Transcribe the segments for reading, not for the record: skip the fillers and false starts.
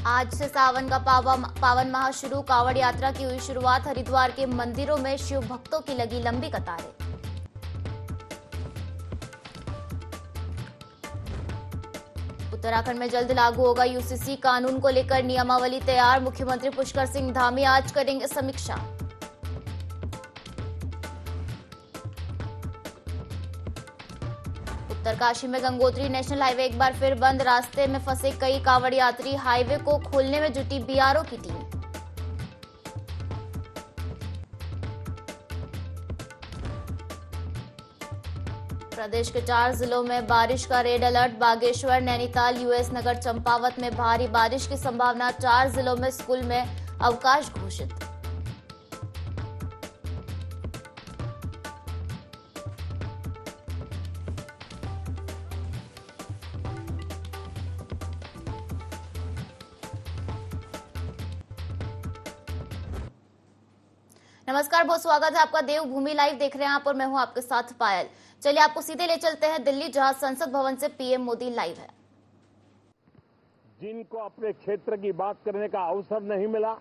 आज से सावन का पावन माह शुरू। कांवड़ यात्रा की हुई शुरुआत। हरिद्वार के मंदिरों में शिव भक्तों की लगी लंबी कतारें। उत्तराखंड में जल्द लागू होगा यूसीसी कानून को लेकर नियमावली तैयार। मुख्यमंत्री पुष्कर सिंह धामी आज करेंगे समीक्षा। उत्तरकाशी में गंगोत्री नेशनल हाईवे एक बार फिर बंद। रास्ते में फंसे कई कांवड़ यात्री। हाईवे को खोलने में जुटी बीआरओ की टीम। प्रदेश के 4 जिलों में बारिश का red alert. Bageshwar, Nainital, US Nagar, Champawat में भारी बारिश की संभावना। 4 जिलों में स्कूल में अवकाश घोषित। नमस्कार, बहुत स्वागत है आपका। देवभूमि लाइव देख रहे हैं आप और मैं हूं आपके साथ पायल। चलिए आपको सीधे ले चलते हैं दिल्ली, जहां संसद भवन से पीएम मोदी लाइव है। जिनको अपने क्षेत्र की बात करने का अवसर नहीं मिला,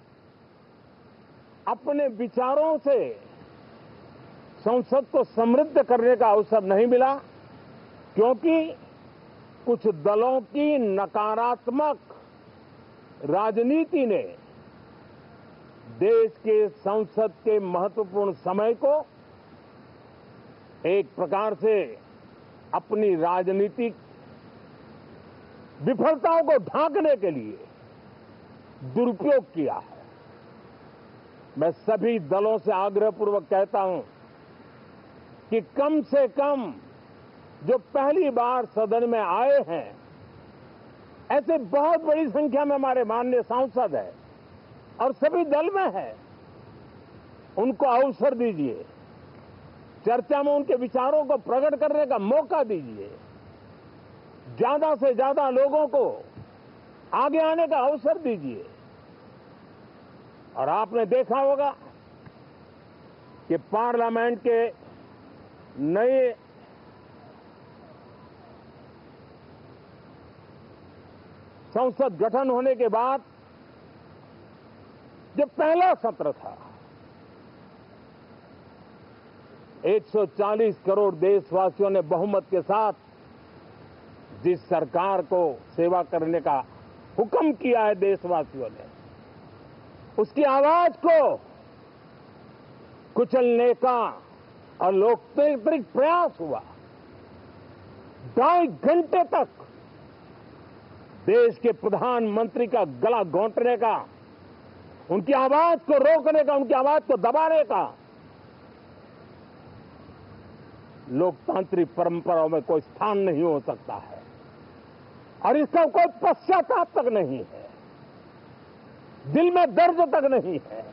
अपने विचारों से संसद को समृद्ध करने का अवसर नहीं मिला, क्योंकि कुछ दलों की नकारात्मक राजनीति ने देश के संसद के महत्वपूर्ण समय को एक प्रकार से अपनी राजनीतिक विफलताओं को ढांकने के लिए दुरुपयोग किया है। मैं सभी दलों से आग्रहपूर्वक कहता हूं कि कम से कम जो पहली बार सदन में आए हैं, ऐसे बहुत बड़ी संख्या में हमारे माननीय सांसद हैं और सभी दल में है, उनको अवसर दीजिए, चर्चा में उनके विचारों को प्रकट करने का मौका दीजिए, ज्यादा से ज्यादा लोगों को आगे आने का अवसर दीजिए। और आपने देखा होगा कि पार्लियामेंट के नए संसद गठन होने के बाद जो पहला सत्र था, 140 करोड़ देशवासियों ने बहुमत के साथ जिस सरकार को सेवा करने का हुक्म किया है देशवासियों ने, उसकी आवाज को कुचलने का और लोकतांत्रिक प्रयास हुआ। 2.5 घंटे तक देश के प्रधानमंत्री का गला घोंटने का, उनकी आवाज को रोकने का, उनकी आवाज को दबाने का लोकतांत्रिक परंपराओं में कोई स्थान नहीं हो सकता है और इसका कोई पश्चाताप तक नहीं है, दिल में दर्द तक नहीं है।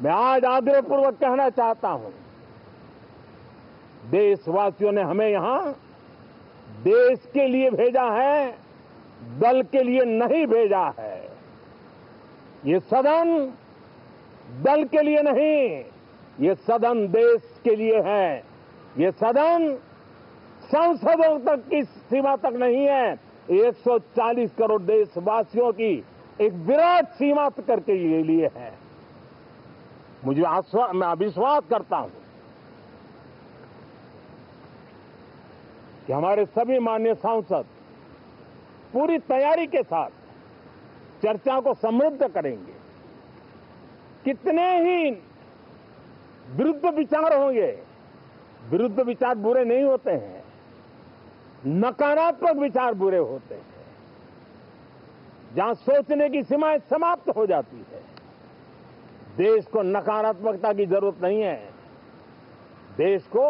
मैं आज आग्रहपूर्वक कहना चाहता हूं, देशवासियों ने हमें यहां देश के लिए भेजा है, दल के लिए नहीं भेजा है। ये सदन दल के लिए नहीं, ये सदन देश के लिए है। ये सदन संसदों तक की सीमा तक नहीं है, 140 करोड़ देशवासियों की एक विराट सीमा करके ये लिए है। मैं विश्वास करता हूं कि हमारे सभी माननीय सांसद पूरी तैयारी के साथ चर्चा को समृद्ध करेंगे। कितने ही विरुद्ध विचार होंगे, विरुद्ध विचार बुरे नहीं होते हैं, नकारात्मक विचार बुरे होते हैं। जहां सोचने की सीमाएं समाप्त हो जाती है, देश को नकारात्मकता की जरूरत नहीं है। देश को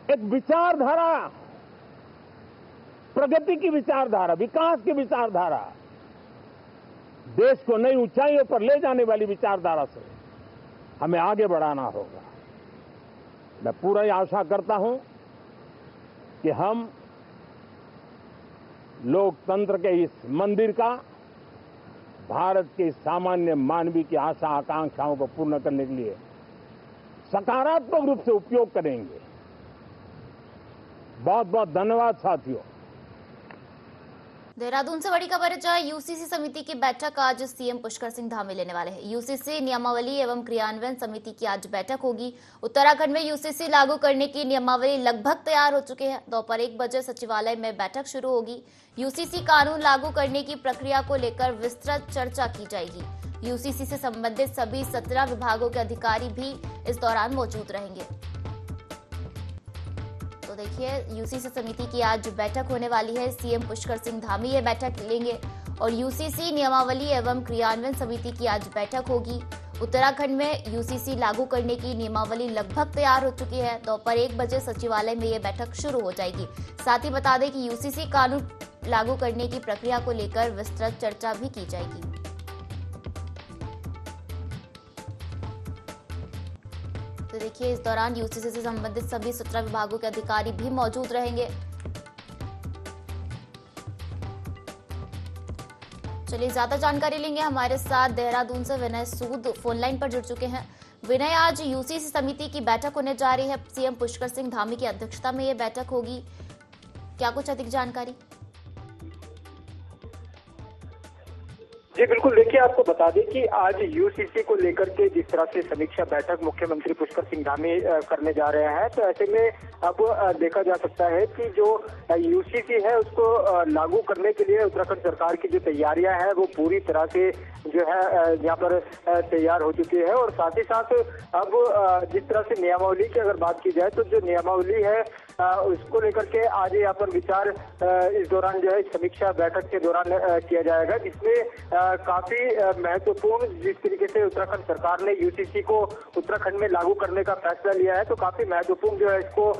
एक विचारधारा, प्रगति की विचारधारा, विकास की विचारधारा, देश को नई ऊंचाइयों पर ले जाने वाली विचारधारा से हमें आगे बढ़ाना होगा। मैं पूरा ही आशा करता हूं कि हम लोकतंत्र के इस मंदिर का भारत के सामान्य मानवीय की आशा आकांक्षाओं को पूर्ण करने के लिए सकारात्मक रूप से उपयोग करेंगे। बहुत बहुत धन्यवाद साथियों। देहरादून से बड़ी खबर है, जहां यूसीसी समिति की बैठक आज सीएम पुष्कर सिंह धामी लेने वाले हैं। यूसीसी नियमावली एवं क्रियान्वयन समिति की आज बैठक होगी। उत्तराखंड में यूसीसी लागू करने की नियमावली लगभग तैयार हो चुके हैं। दोपहर 1 बजे सचिवालय में बैठक शुरू होगी। यूसीसी कानून लागू करने की प्रक्रिया को लेकर विस्तृत चर्चा की जाएगी। यूसीसी से संबंधित सभी 17 विभागों के अधिकारी भी इस दौरान मौजूद रहेंगे। तो देखिए, यूसीसी समिति की आज बैठक होने वाली है। सीएम पुष्कर सिंह धामी ये बैठक लेंगे और यूसीसी नियमावली एवं क्रियान्वयन समिति की आज बैठक होगी। उत्तराखंड में यूसीसी लागू करने की नियमावली लगभग तैयार हो चुकी है। दोपहर 1 बजे सचिवालय में ये बैठक शुरू हो जाएगी। साथ ही बता दें कि यूसीसी कानून लागू करने की प्रक्रिया को लेकर विस्तृत चर्चा भी की जाएगी। तो देखिए, इस दौरान यूसीसी से संबंधित सभी 17 विभागों के अधिकारी भी मौजूद रहेंगे। चलिए, ज्यादा जानकारी लेंगे। हमारे साथ देहरादून से विनय सूद फोन लाइन पर जुड़ चुके हैं। विनय, आज यूसीसी समिति की बैठक होने जा रही है। सीएम पुष्कर सिंह धामी की अध्यक्षता में ये बैठक होगी। क्या कुछ अधिक जानकारी? जी बिल्कुल, देखिए आपको बता दें कि आज यूसीसी को लेकर के जिस तरह से समीक्षा बैठक मुख्यमंत्री पुष्कर सिंह धामी करने जा रहे हैं, तो ऐसे में अब देखा जा सकता है कि जो यूसीसी है उसको लागू करने के लिए उत्तराखंड सरकार की जो तैयारियां हैं वो पूरी तरह से जो है यहाँ पर तैयार हो चुकी है। और साथ ही साथ अब जिस तरह से नियमावली की अगर बात की जाए तो जो नियमावली है उसको लेकर के आज यहाँ पर विचार इस दौरान जो है समीक्षा बैठक के दौरान किया जाएगा, जिसमें काफी महत्वपूर्ण जिस तरीके से उत्तराखंड सरकार ने यूसीसी को उत्तराखंड में लागू करने का फैसला लिया है, तो काफी महत्वपूर्ण जो है इसको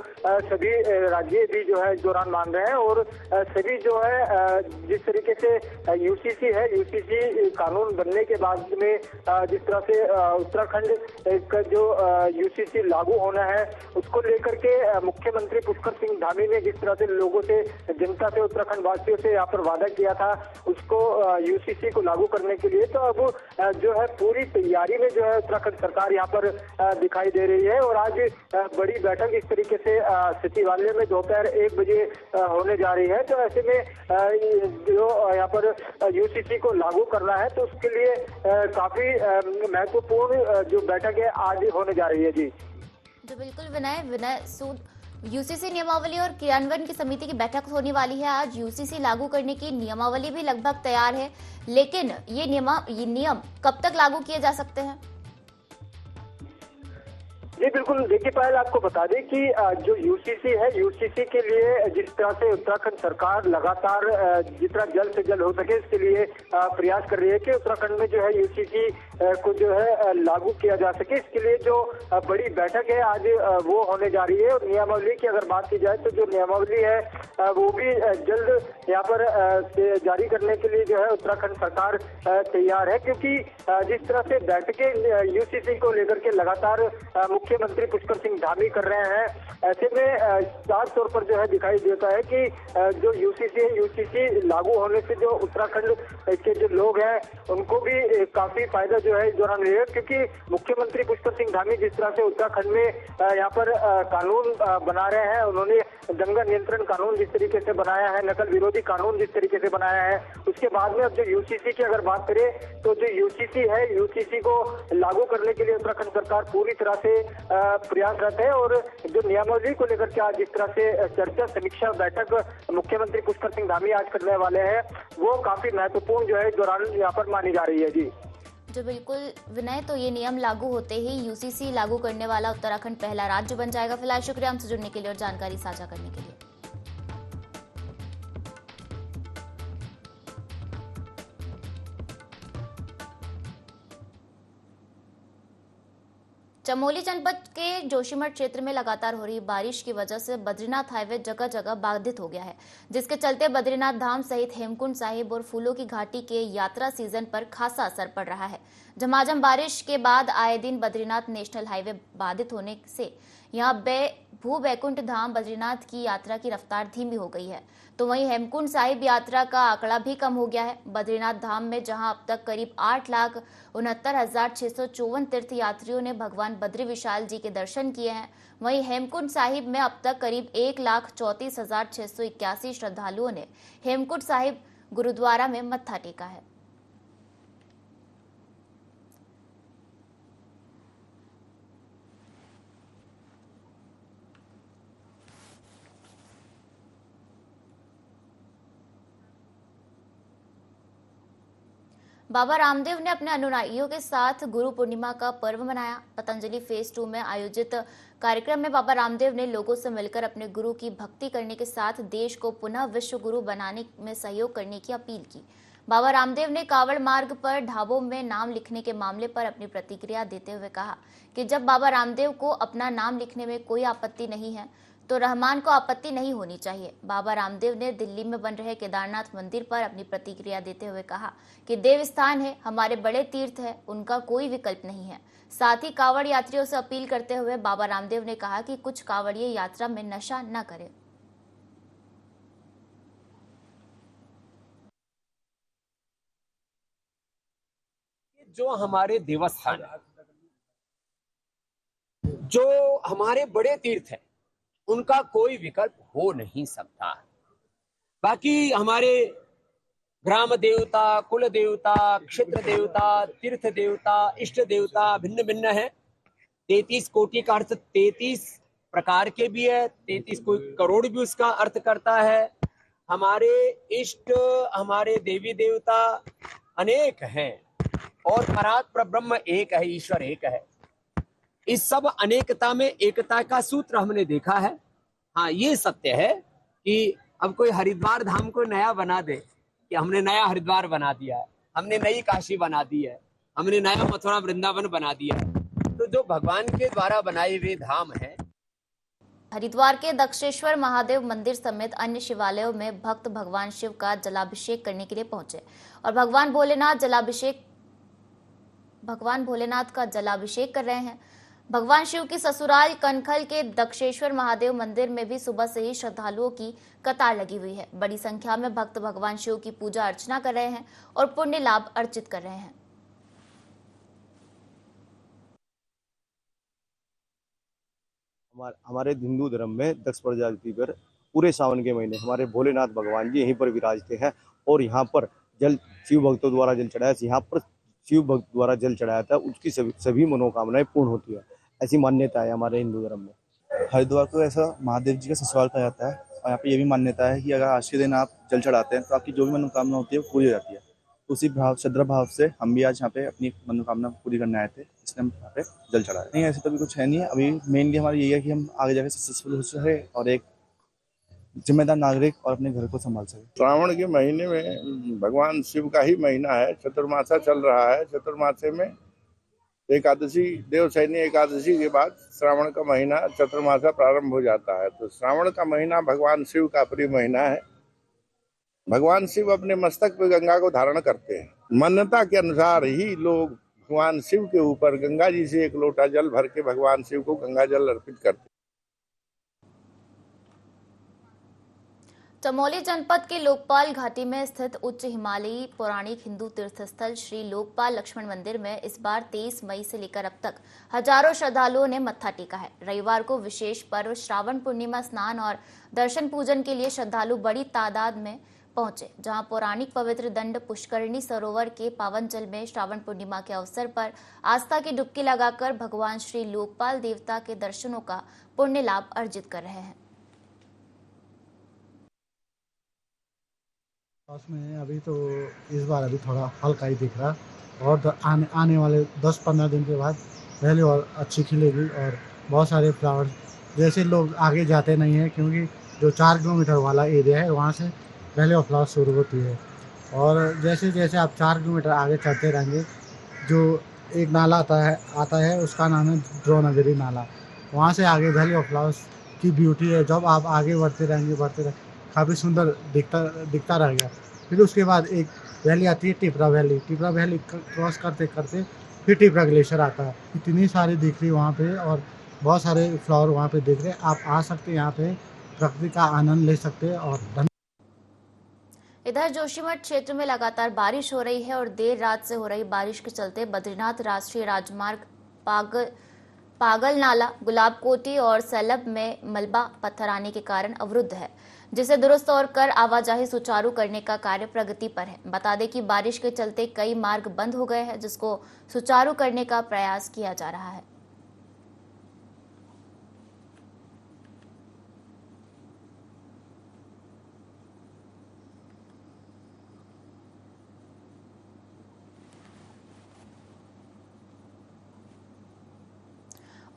सभी राज्य भी जो है इस दौरान मान रहे हैं। और सभी जो है जिस तरीके से यूसीसी है, यूसीसी कानून बनने के बाद में जिस तरह से उत्तराखंड का जो यूसीसी लागू होना है उसको लेकर के मुख्यमंत्री पुष्कर सिंह धामी ने जिस तरह से लोगों से, जनता से, उत्तराखंड वासियों से यहाँ पर वादा किया था उसको यूसीसी को लागू करने के लिए, तो अब जो है पूरी तैयारी में जो है उत्तराखंड सरकार यहाँ पर दिखाई दे रही है। और आज बड़ी बैठक इस तरीके से सचिवालय में दोपहर 1 बजे होने जा रही है। तो ऐसे में जो यहाँ पर यूसीसी को लागू करना है तो उसके लिए काफी महत्वपूर्ण जो बैठक है आज होने जा रही है। जी बिल्कुल विनय सूद, यूसीसी नियमावली और क्रियान्वयन की समिति की बैठक होने वाली है आज। यूसीसी लागू करने की नियमावली भी लगभग तैयार है, लेकिन ये नियम कब तक लागू किए जा सकते हैं? जी बिल्कुल, देखिए पायल आपको बता दें कि जो यूसीसी है, यूसीसी के लिए जिस तरह से उत्तराखंड सरकार लगातार जितना जल्द से जल्द हो सके इसके लिए प्रयास कर रही है कि उत्तराखंड में जो है यूसीसी को जो है लागू किया जा सके। इसके लिए जो बड़ी बैठक है आज वो होने जा रही है। और नियमावली की अगर बात की जाए तो जो नियमावली है वो भी जल्द यहाँ पर जारी करने के लिए जो है उत्तराखंड सरकार तैयार है, क्योंकि जिस तरह से बैठकें यूसीसी को लेकर के लगातार मुख्यमंत्री पुष्कर सिंह धामी कर रहे हैं, ऐसे में साफ तौर पर जो है दिखाई देता है कि जो यूसीसी है, यूसीसी लागू होने से जो उत्तराखंड के जो लोग हैं उनको भी काफी फायदा जो है इस दौरान मिलेगा, क्योंकि मुख्यमंत्री पुष्कर सिंह धामी जिस तरह से उत्तराखंड में यहाँ पर कानून बना रहे हैं, उन्होंने दंगा नियंत्रण कानून जिस तरीके से बनाया है, नकल विरोधी कानून जिस तरीके से बनाया है, उसके बाद में अब जो यूसीसी की अगर बात करें तो जो यूसीसी है, यूसीसी को लागू करने के लिए उत्तराखंड सरकार पूरी तरह से प्रयासरत है। और जो नियमावली को लेकर के आज जिस तरह से चर्चा, समीक्षा बैठक मुख्यमंत्री पुष्कर सिंह धामी आज करने वाले हैं, वो काफी महत्वपूर्ण जो है इस दौरान यहाँ पर मानी जा रही है। जी बिल्कुल विनय, तो ये नियम लागू होते ही यूसीसी लागू करने वाला उत्तराखंड पहला राज्य बन जाएगा। फिलहाल शुक्रिया हमसे जुड़ने के लिए और जानकारी साझा करने के लिए। चमोली जनपद के जोशीमठ क्षेत्र में लगातार हो रही बारिश की वजह से बद्रीनाथ हाईवे जगह जगह बाधित हो गया है, जिसके चलते बद्रीनाथ धाम सहित हेमकुंड साहिब और फूलों की घाटी के यात्रा सीजन पर खासा असर पड़ रहा है। झमाझम बारिश के बाद आए दिन बद्रीनाथ नेशनल हाईवे बाधित होने से यहाँ भू बैकुंठ धाम बद्रीनाथ की यात्रा की रफ्तार धीमी हो गई है, तो वहीं हेमकुंड साहिब यात्रा का आंकड़ा भी कम हो गया है। बद्रीनाथ धाम में जहां अब तक करीब 8,69,654 तीर्थ यात्रियों ने भगवान भगवान बद्री विशाल जी के दर्शन किए हैं। वहीं हेमकुंड साहिब में अब तक करीब 1,34,681 श्रद्धालुओं ने हेमकुंड साहिब गुरुद्वारा में मत्था टेका है। बाबा रामदेव ने अपने अनुयायियों के साथ गुरु पूर्णिमा का पर्व मनाया। पतंजलि फेज 2 में आयोजित कार्यक्रम में बाबा रामदेव ने लोगों से मिलकर अपने गुरु की भक्ति करने के साथ देश को पुनः विश्व गुरु बनाने में सहयोग करने की अपील की। बाबा रामदेव ने कांवड़ मार्ग पर ढाबों में नाम लिखने के मामले पर अपनी प्रतिक्रिया देते हुए कहा कि जब बाबा रामदेव को अपना नाम लिखने में कोई आपत्ति नहीं है तो रहमान को आपत्ति नहीं होनी चाहिए। बाबा रामदेव ने दिल्ली में बन रहे केदारनाथ मंदिर पर अपनी प्रतिक्रिया देते हुए कहा कि देव स्थान है, हमारे बड़े तीर्थ है, उनका कोई विकल्प नहीं है। साथ ही कांवड़ यात्रियों से अपील करते हुए बाबा रामदेव ने कहा कि कुछ कांवड़िए यात्रा में नशा न करें। जो हमारे देवस्थान है, जो हमारे बड़े तीर्थ है, उनका कोई विकल्प हो नहीं सकता। बाकी हमारे ग्राम देवता, कुल देवता, क्षेत्र देवता, तीर्थ देवता, इष्ट देवता भिन्न भिन्न है। 33 कोटि का अर्थ 33 प्रकार के भी है, 33 कोई करोड़ भी उसका अर्थ करता है। हमारे इष्ट, हमारे देवी देवता अनेक हैं और परात्पर ब्रह्म एक है, ईश्वर एक है। इस सब अनेकता में एकता का सूत्र हमने देखा है। हाँ, ये सत्य है कि अब कोई हरिद्वार धाम को नया बना दे कि हमने नया हरिद्वार बना दिया है, हमने नई काशी बना दी है, हमने नया मथुरा वृंदावन बना दिया है, तो जो भगवान के द्वारा बनाए हुए धाम है। हरिद्वार के दक्षेश्वर महादेव मंदिर समेत अन्य शिवालयों में भक्त भगवान शिव का जलाभिषेक करने के लिए पहुंचे और भगवान भोलेनाथ का जलाभिषेक कर रहे हैं। भगवान शिव की ससुराल कनखल के दक्षेश्वर महादेव मंदिर में भी सुबह से ही श्रद्धालुओं की कतार लगी हुई है। बड़ी संख्या में भक्त भगवान शिव की पूजा अर्चना कर रहे हैं और पुण्य लाभ अर्जित कर रहे हैं। हमारे हिंदू धर्म में दक्ष प्रजापति पर पूरे सावन के महीने हमारे भोलेनाथ भगवान जी यहीं पर विराजते हैं और यहाँ पर जल शिव भक्तों द्वारा जल चढ़ाया, यहाँ पर शिव भक्त द्वारा जल चढ़ाया था, उसकी सभी मनोकामनाएं पूर्ण होती है। ऐसी मान्यता है हमारे हिंदू धर्म में। हरिद्वार को ऐसा महादेव जी का ससुराल कहा जाता है और यहाँ पे ये भी मान्यता है कि अगर आज के दिन आप जल चढ़ाते हैं तो आपकी जो भी मनोकामना होती है वो पूरी हो जाती है। तो उसी श्रद्धा भाव से हम भी आज यहाँ पे अपनी मनोकामना पूरी करने आए थे, इसलिए हम यहाँ पे जल चढ़ाए। नहीं, ऐसे तो भी कुछ है नहीं है। अभी मेनली हमारा यही है कि हम आगे जाके सक्सेसफुल हो सके और एक जिम्मेदार नागरिक और अपने घर को संभाल सके। श्रावण के महीने में भगवान शिव का ही महीना है, चतुर्मासा चल रहा है। चतुर्मासे में एकादशी, देवशयनी एकादशी के बाद श्रावण का महीना चतुर्मासा प्रारंभ हो जाता है। तो श्रावण का महीना भगवान शिव का प्रिय महीना है। भगवान शिव अपने मस्तक पे गंगा को धारण करते हैं। मान्यता के अनुसार ही लोग भगवान शिव के ऊपर गंगा जी से एक लोटा जल भर के भगवान शिव को गंगा जल अर्पित करते हैं। चमोली जनपद के लोकपाल घाटी में स्थित उच्च हिमालयी पौराणिक हिंदू तीर्थस्थल श्री लोकपाल लक्ष्मण मंदिर में इस बार 23 मई से लेकर अब तक हजारों श्रद्धालुओं ने मत्था टेका है। रविवार को विशेष पर्व श्रावण पूर्णिमा स्नान और दर्शन पूजन के लिए श्रद्धालु बड़ी तादाद में पहुंचे, जहां पौराणिक पवित्र दंड पुष्करणी सरोवर के पावन जल में श्रावण पूर्णिमा के अवसर पर आस्था की डुबकी लगाकर भगवान श्री लोकपाल देवता के दर्शनों का पुण्य लाभ अर्जित कर रहे हैं। में अभी तो इस बार अभी थोड़ा हल्का ही दिख रहा और आने वाले 10-15 दिन के बाद पहले और अच्छी खिलेगी और बहुत सारे फ्लावर्स जैसे लोग आगे जाते नहीं हैं, क्योंकि जो 4 किलोमीटर वाला एरिया है वहाँ से पहले और फ्लावर शुरू होती है और जैसे जैसे आप 4 किलोमीटर आगे चलते रहेंगे, जो एक नाला आता है उसका नाम है द्रोणगिरी नाला। वहाँ से आगे वैली ऑफ फ्लावर्स की ब्यूटी है। जब आप आगे बढ़ते रहेंगे काफ़ी सुंदर दिखता रहेगा। फिर उसके बाद एक वैली आती है टिपरा वैली क्रॉस करते करते फिर टिपरा ग्लेशियर आता है। इतनी सारी दिख रही वहाँ पे और बहुत सारे फ्लावर वहाँ पे दिख रहे। आप आ सकते हैं, यहाँ पे प्रकृति का आनंद ले सकते हैं। और इधर जोशीमठ क्षेत्र में लगातार बारिश हो रही है और देर रात से हो रही बारिश के चलते बद्रीनाथ राष्ट्रीय राजमार्ग पागल नाला, गुलाब कोटी और सैलब में मलबा पत्थर आने के कारण अवरुद्ध है, जिसे दुरुस्त और कर आवाजाही सुचारू करने का कार्य प्रगति पर है। बता दें कि बारिश के चलते कई मार्ग बंद हो गए हैं, जिसको सुचारू करने का प्रयास किया जा रहा है।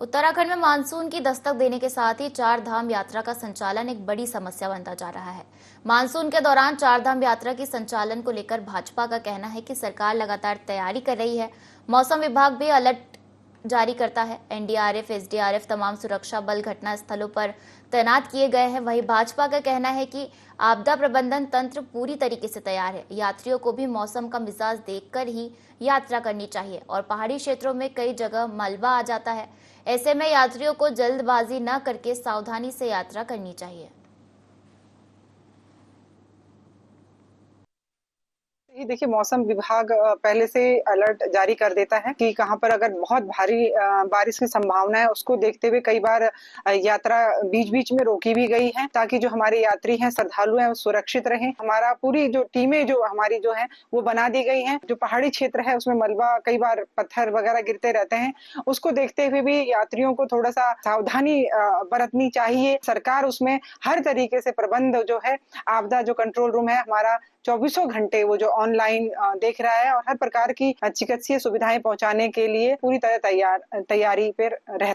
उत्तराखंड में मानसून की दस्तक देने के साथ ही चार धाम यात्रा का संचालन एक बड़ी समस्या बनता जा रहा है। मानसून के दौरान चार धाम यात्रा की संचालन को लेकर भाजपा का कहना है कि सरकार लगातार तैयारी कर रही है। मौसम विभाग भी अलर्ट जारी करता है। एनडीआरएफ, एसडीआरएफ तमाम सुरक्षा बल घटना स्थलों पर तैनात किए गए हैं। वहीं भाजपा का कहना है कि आपदा प्रबंधन तंत्र पूरी तरीके से तैयार है। यात्रियों को भी मौसम का मिजाज देखकर ही यात्रा करनी चाहिए और पहाड़ी क्षेत्रों में कई जगह मलबा आ जाता है। ऐसे में यात्रियों को जल्दबाजी न करके सावधानी से यात्रा करनी चाहिए। देखिए, मौसम विभाग पहले से अलर्ट जारी कर देता है कि कहां पर अगर बहुत भारी बारिश की संभावना है, उसको देखते हुए कई बार यात्रा बीच बीच में रोकी भी गई है, ताकि जो हमारे यात्री हैं, श्रद्धालु हैं, वो सुरक्षित रहें। हमारा पूरी जो टीमें जो हमारी जो है वो बना दी गई हैं। जो पहाड़ी क्षेत्र है उसमें मलबा, कई बार पत्थर वगैरह गिरते रहते हैं, उसको देखते हुए भी यात्रियों को थोड़ा सा सावधानी बरतनी चाहिए। सरकार उसमें हर तरीके से प्रबंध जो है, आपदा जो कंट्रोल रूम है हमारा 24 घंटे वो जो ऑनलाइन देख रहा है और हर प्रकार की चिकित्सीय सुविधाएं पहुंचाने के लिए पूरी तरह तैयारी पर रहता।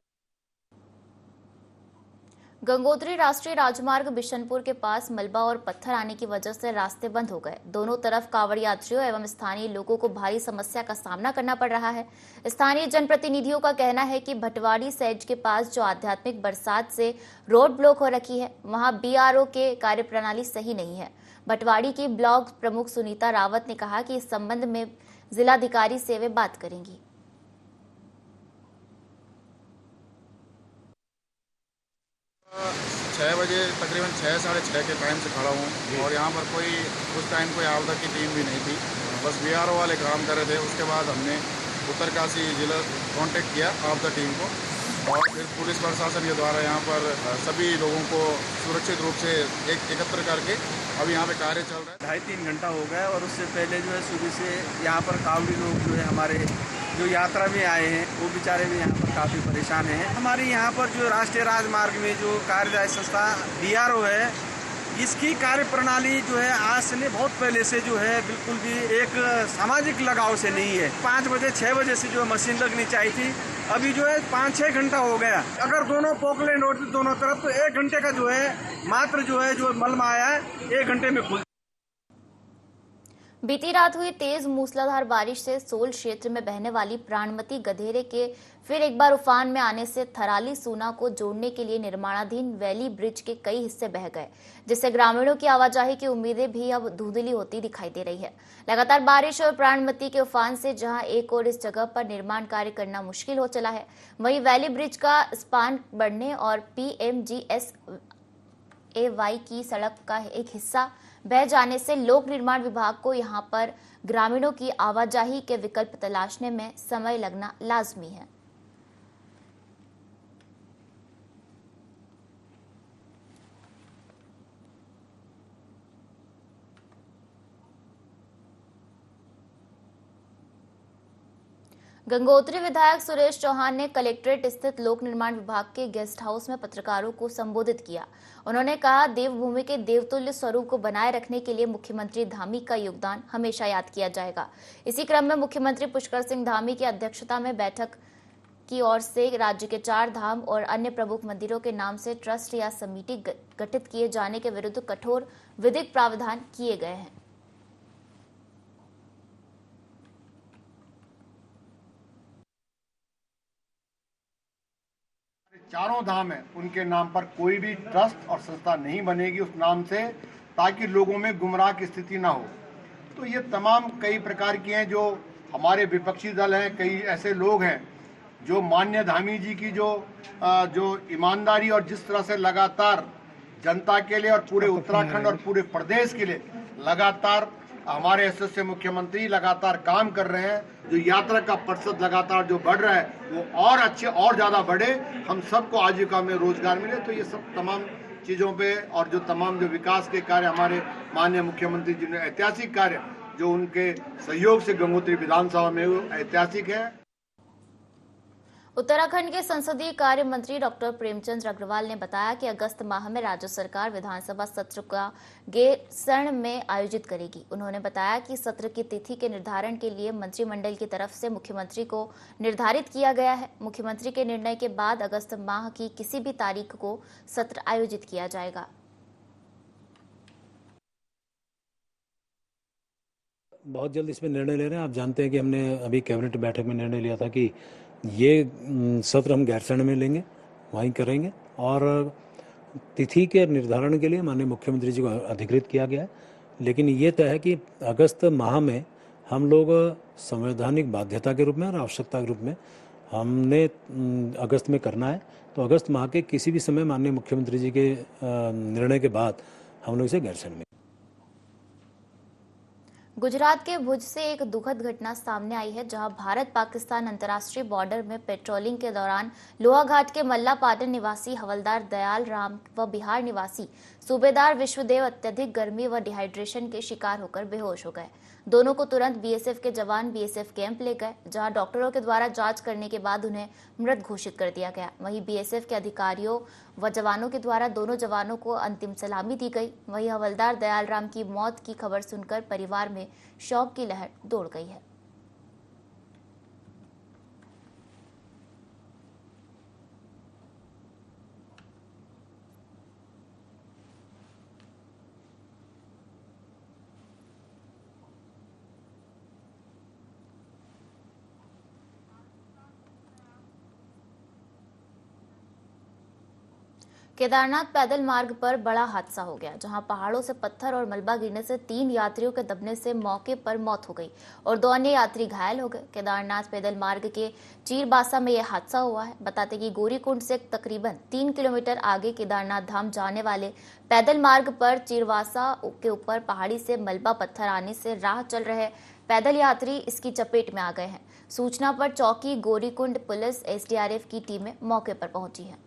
गंगोत्री राष्ट्रीय राजमार्ग बिशनपुर के पास मलबा और पत्थर आने की वजह से रास्ते बंद हो गए। दोनों तरफ कांवड़ यात्रियों एवं स्थानीय लोगों को भारी समस्या का सामना करना पड़ रहा है। स्थानीय जनप्रतिनिधियों का कहना है कि भटवाड़ी सेज के पास जो आध्यात्मिक बरसात से रोड ब्लॉक हो रखी है, वहां बीआरओ के कार्यप्रणाली सही नहीं है। भटवाड़ी की ब्लॉक प्रमुख सुनीता रावत ने कहा कि इस संबंध में जिलाधिकारी से वे बात करेंगी। तकरीबन 6 साढ़े 6 के टाइम से खड़ा हूँ और यहाँ पर कोई उस टाइम कोई आपदा की टीम भी नहीं थी, बस बीआरओ वाले काम कर रहे थे। उसके बाद हमने उत्तरकाशी जिला कांटेक्ट किया आपदा टीम को और फिर पुलिस प्रशासन के द्वारा यहाँ पर सभी लोगों को सुरक्षित रूप से एकत्र करके अब यहाँ पे कार्य चल रहा है। 2.5-3 घंटा हो गया और उससे पहले जो है सुबह से यहाँ पर कावड़ी लोग जो है हमारे जो यात्रा में आए हैं वो बेचारे भी यहाँ पर काफ़ी परेशान हैं। हमारे यहाँ पर जो राष्ट्रीय राजमार्ग में जो कार्यदायी संस्था बीआरओ है, इसकी कार्य प्रणाली जो है आज से नहीं, बहुत पहले से जो है बिल्कुल भी एक सामाजिक लगाव से नहीं है। 5 बजे 6 बजे से जो मशीन लगनी चाहिए थी, अभी जो है 5-6 घंटा हो गया। अगर दोनों पोकलैंड होती दोनों तरफ तो 1 घंटे का जो है मात्र जो मलबा आया है 1 घंटे में खुल। बीती रात हुई तेज मूसलाधार बारिश से सोल क्षेत्र में बहने वाली प्राणमती गधेरे के फिर एक बार उफान में आने से थराली सूना को जोड़ने के लिए निर्माणाधीन वैली ब्रिज के कई हिस्से बह गए, जिससे ग्रामीणों की आवाजाही की उम्मीदें भी अब धुंधली होती दिखाई दे रही है। लगातार बारिश और प्राणमती के उफान से जहां एक और इस जगह पर निर्माण कार्य करना मुश्किल हो चला है, वहीं वैली ब्रिज का स्पान बढ़ने और PMGSAY की सड़क का एक हिस्सा बह जाने से लोक निर्माण विभाग को यहां पर ग्रामीणों की आवाजाही के विकल्प तलाशने में समय लगना लाजमी है। गंगोत्री विधायक सुरेश चौहान ने कलेक्ट्रेट स्थित लोक निर्माण विभाग के गेस्ट हाउस में पत्रकारों को संबोधित किया। उन्होंने कहा, देवभूमि के देवतुल्य स्वरूप को बनाए रखने के लिए मुख्यमंत्री धामी का योगदान हमेशा याद किया जाएगा। इसी क्रम में मुख्यमंत्री पुष्कर सिंह धामी की अध्यक्षता में बैठक की ओर से राज्य के 4 धाम और अन्य प्रमुख मंदिरों के नाम से ट्रस्ट या समिति गठित किए जाने के विरुद्ध कठोर विधिक प्रावधान किए गए हैं। चारों धाम है उनके नाम पर कोई भी ट्रस्ट और संस्था नहीं बनेगी उस नाम से, ताकि लोगों में गुमराह की स्थिति ना हो। तो ये तमाम कई प्रकार की हैं जो हमारे विपक्षी दल हैं, कई ऐसे लोग हैं जो मान्य धामी जी की जो ईमानदारी और जिस तरह से लगातार जनता के लिए और पूरे उत्तराखंड और पूरे प्रदेश के लिए लगातार हमारे यशस्वी मुख्यमंत्री लगातार काम कर रहे हैं। जो यात्रा का प्रतिशत लगातार जो बढ़ रहा है वो और अच्छे और ज़्यादा बढ़े, हम सबको आजीविका में रोजगार मिले। तो ये सब तमाम चीज़ों पे और जो तमाम जो विकास के कार्य हमारे माननीय मुख्यमंत्री जी ने ऐतिहासिक कार्य जो उनके सहयोग से गंगोत्री विधानसभा में वो ऐतिहासिक है। उत्तराखंड के संसदीय कार्य मंत्री डॉक्टर प्रेमचंद अग्रवाल ने बताया कि अगस्त माह में राज्य सरकार विधानसभा सत्र का गैरसैंण में आयोजित करेगी। उन्होंने बताया कि सत्र की तिथि के निर्धारण के लिए मंत्रिमंडल की तरफ से मुख्यमंत्री को निर्धारित किया गया है। मुख्यमंत्री के निर्णय के बाद अगस्त माह की किसी भी तारीख को सत्र आयोजित किया जाएगा। बहुत जल्द इसमें निर्णय ले रहे हैं। आप जानते हैं कि हमने अभी कैबिनेट बैठक में निर्णय लिया था कि ये सत्र हम गैरसैंण में लेंगे, वहीं करेंगे, और तिथि के निर्धारण के लिए माननीय मुख्यमंत्री जी को अधिकृत किया गया है। लेकिन ये तय है कि अगस्त माह में हम लोग संवैधानिक बाध्यता के रूप में और आवश्यकता के रूप में हमने अगस्त में करना है। तो अगस्त माह के किसी भी समय माननीय मुख्यमंत्री जी के निर्णय के बाद हम लोग इसे गैरसैंण में। गुजरात के भुज से एक दुखद घटना सामने आई है, जहां भारत पाकिस्तान अंतर्राष्ट्रीय बॉर्डर में पेट्रोलिंग के दौरान लोहाघाट के मल्ला पाटन निवासी हवलदार दयाल राम व बिहार निवासी सूबेदार विश्वदेव अत्यधिक गर्मी व डिहाइड्रेशन के शिकार होकर बेहोश हो गए। दोनों को तुरंत बीएसएफ के जवान बीएसएफ कैंप ले गए, जहां डॉक्टरों के द्वारा जांच करने के बाद उन्हें मृत घोषित कर दिया गया। वहीं बीएसएफ के अधिकारियों व जवानों के द्वारा दोनों जवानों को अंतिम सलामी दी गई। वहीं हवलदार दयाल राम की मौत की खबर सुनकर परिवार में शोक की लहर दौड़ गई है। केदारनाथ पैदल मार्ग पर बड़ा हादसा हो गया, जहां पहाड़ों से पत्थर और मलबा गिरने से 3 यात्रियों के दबने से मौके पर मौत हो गई और 2 अन्य यात्री घायल हो गए। केदारनाथ पैदल मार्ग के चीरबासा में यह हादसा हुआ है। बताते कि गौरीकुंड से तकरीबन 3 किलोमीटर आगे केदारनाथ धाम जाने वाले पैदल मार्ग पर चीरबासा के ऊपर पहाड़ी से मलबा पत्थर आने से राह चल रहे पैदल यात्री इसकी चपेट में आ गए हैं। सूचना पर चौकी गौरीकुंड पुलिस एसडीआरएफ की टीमें मौके पर पहुंची है।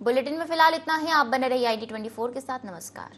बुलेटिन में फिलहाल इतना ही। आप बने रहिए IT24 के साथ। नमस्कार।